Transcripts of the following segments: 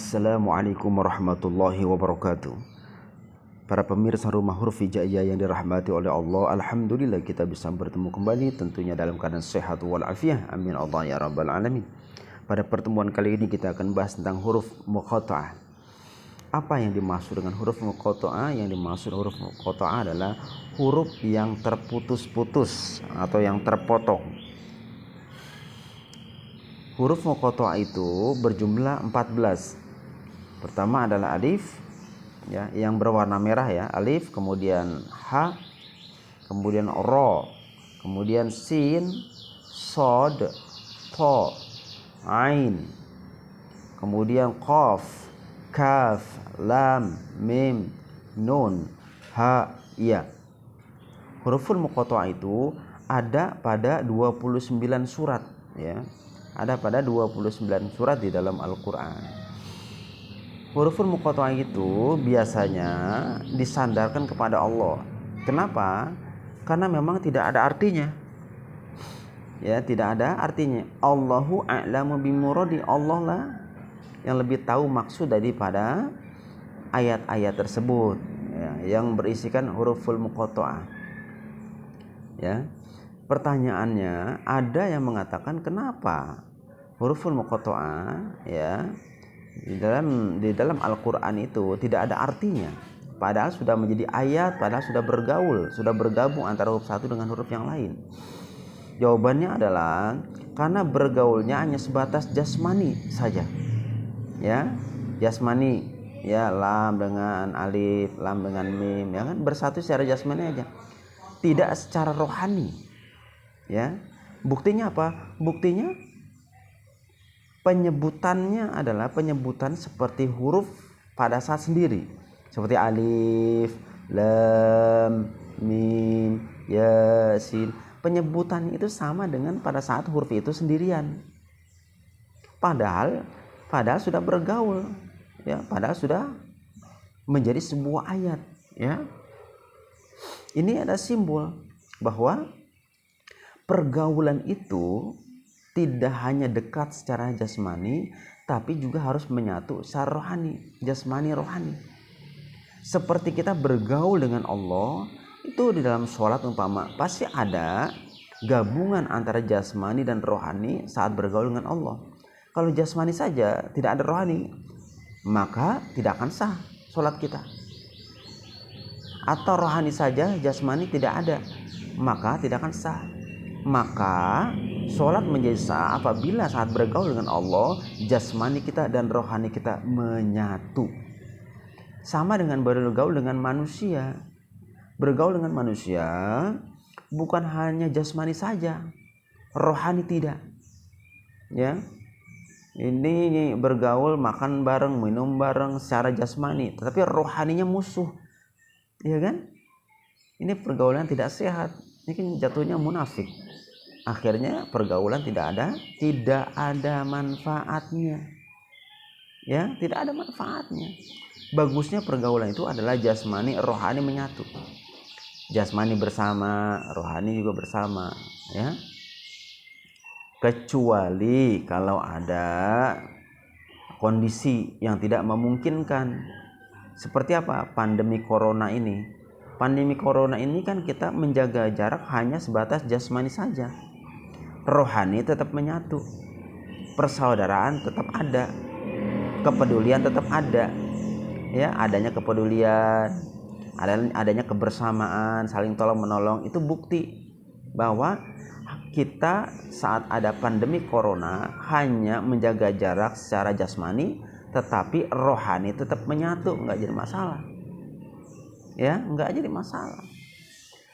Assalamualaikum warahmatullahi wabarakatuh. Para pemirsa Rumah Huruf Hijaiyah yang dirahmati oleh Allah, alhamdulillah kita bisa bertemu kembali tentunya dalam keadaan sehat walafiat. Amin Allah ya rabbal alamin. Pada pertemuan kali ini kita akan bahas tentang huruf muqatta'ah. Apa yang dimaksud dengan huruf muqatta'ah? Yang dimaksud huruf muqatta'ah adalah huruf yang terputus-putus atau yang terpotong. Huruf muqatta'ah itu berjumlah 14. Pertama adalah alif, ya, yang berwarna merah ya, alif, kemudian ha, kemudian ro, kemudian sin, sod, to, ain, kemudian qaf, kaf, lam, mim, nun, ha, ya. Huruful muqatta'ah itu ada pada 29 surat ya. Ada pada 29 surat di dalam Al-Qur'an. Huruful muqatta'ah itu biasanya disandarkan kepada Allah. Kenapa? Karena memang tidak ada artinya. Ya, tidak ada artinya. Allahu a'lamu bimuradi. Allah lah yang lebih tahu maksud daripada ayat-ayat tersebut ya, yang berisikan huruful muqatta'ah. Ya. Pertanyaannya, ada yang mengatakan kenapa huruful muqatta'ah ya di dalam Al-Qur'an itu tidak ada artinya, padahal sudah menjadi ayat, padahal sudah bergaul, sudah bergabung antara huruf satu dengan huruf yang lain. Jawabannya adalah karena bergaulnya hanya sebatas jasmani saja. Ya, jasmani, ya, lam dengan alif, lam dengan mim, ya kan, bersatu secara jasmani aja. Tidak secara rohani. Ya. Buktinya apa? Buktinya penyebutannya adalah penyebutan seperti huruf pada saat sendiri, seperti alif, lam, mim, yasin. Penyebutan itu sama dengan pada saat huruf itu sendirian. Padahal sudah bergaul, ya, padahal sudah menjadi sebuah ayat, ya. Ini ada simbol bahwa pergaulan itu tidak hanya dekat secara jasmani, tapi juga harus menyatu secara rohani, jasmani rohani. Seperti kita bergaul dengan Allah, itu di dalam sholat umpama pasti ada gabungan antara jasmani dan rohani saat bergaul dengan Allah. Kalau jasmani saja tidak ada rohani, maka tidak akan sah sholat kita. Atau rohani saja jasmani tidak ada, maka tidak akan sah. Maka sholat menjadi sah apabila saat bergaul dengan Allah, jasmani kita dan rohani kita menyatu. Sama dengan bergaul dengan manusia. Bergaul dengan manusia bukan hanya jasmani saja, rohani tidak. Ya, ini bergaul, makan bareng, minum bareng secara jasmani, tetapi rohaninya musuh, ya kan? Ini pergaulan tidak sehat. Ini kan jatuhnya munafik. Akhirnya pergaulan tidak ada manfaatnya. Ya, tidak ada manfaatnya. Bagusnya pergaulan itu adalah jasmani rohani menyatu. Jasmani bersama, rohani juga bersama, ya. Kecuali kalau ada kondisi yang tidak memungkinkan. Seperti apa? Pandemi corona ini. Pandemi corona ini kan kita menjaga jarak hanya sebatas jasmani saja. Rohani tetap menyatu. Persaudaraan tetap ada. Kepedulian tetap ada. Ya, adanya kepedulian, adanya kebersamaan, saling tolong menolong, itu bukti bahwa kita saat ada pandemi corona hanya menjaga jarak secara jasmani, tetapi rohani tetap menyatu, enggak jadi masalah. Ya, enggak jadi masalah.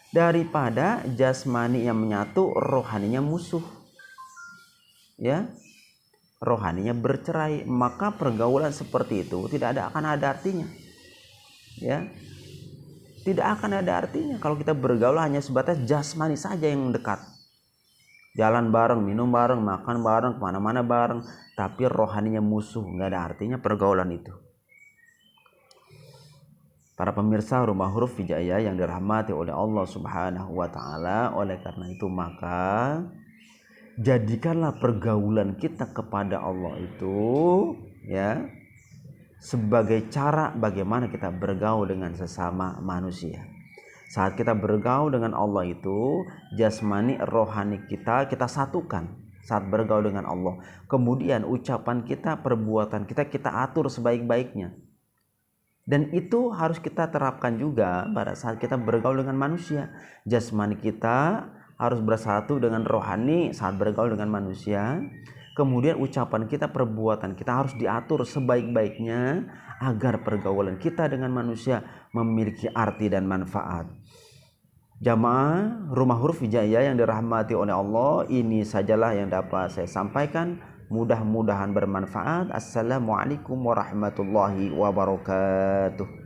Daripada jasmani yang menyatu, rohaninya musuh. Ya. Rohaninya bercerai, maka pergaulan seperti itu tidak akan ada artinya. Ya. Tidak akan ada artinya kalau kita bergaul hanya sebatas jasmani saja yang dekat. Jalan bareng, minum bareng, makan bareng, kemana-mana bareng, tapi rohaninya musuh, enggak ada artinya pergaulan itu. Para pemirsa Rumah Huruf Hijaiyah yang dirahmati oleh Allah Subhanahu wa taala, oleh karena itu maka jadikanlah pergaulan kita kepada Allah itu ya sebagai cara bagaimana kita bergaul dengan sesama manusia. Saat kita bergaul dengan Allah itu, jasmani rohani kita satukan saat bergaul dengan Allah. Kemudian ucapan kita, perbuatan kita atur sebaik-baiknya. Dan itu harus kita terapkan juga pada saat kita bergaul dengan manusia. Jasmani kita harus bersatu dengan rohani saat bergaul dengan manusia. Kemudian ucapan kita, perbuatan kita harus diatur sebaik-baiknya agar pergaulan kita dengan manusia memiliki arti dan manfaat. Jamaah Rumah Huruf Hijaiyah yang dirahmati oleh Allah, ini sajalah yang dapat saya sampaikan. Mudah-mudahan bermanfaat. Assalamualaikum warahmatullahi wabarakatuh.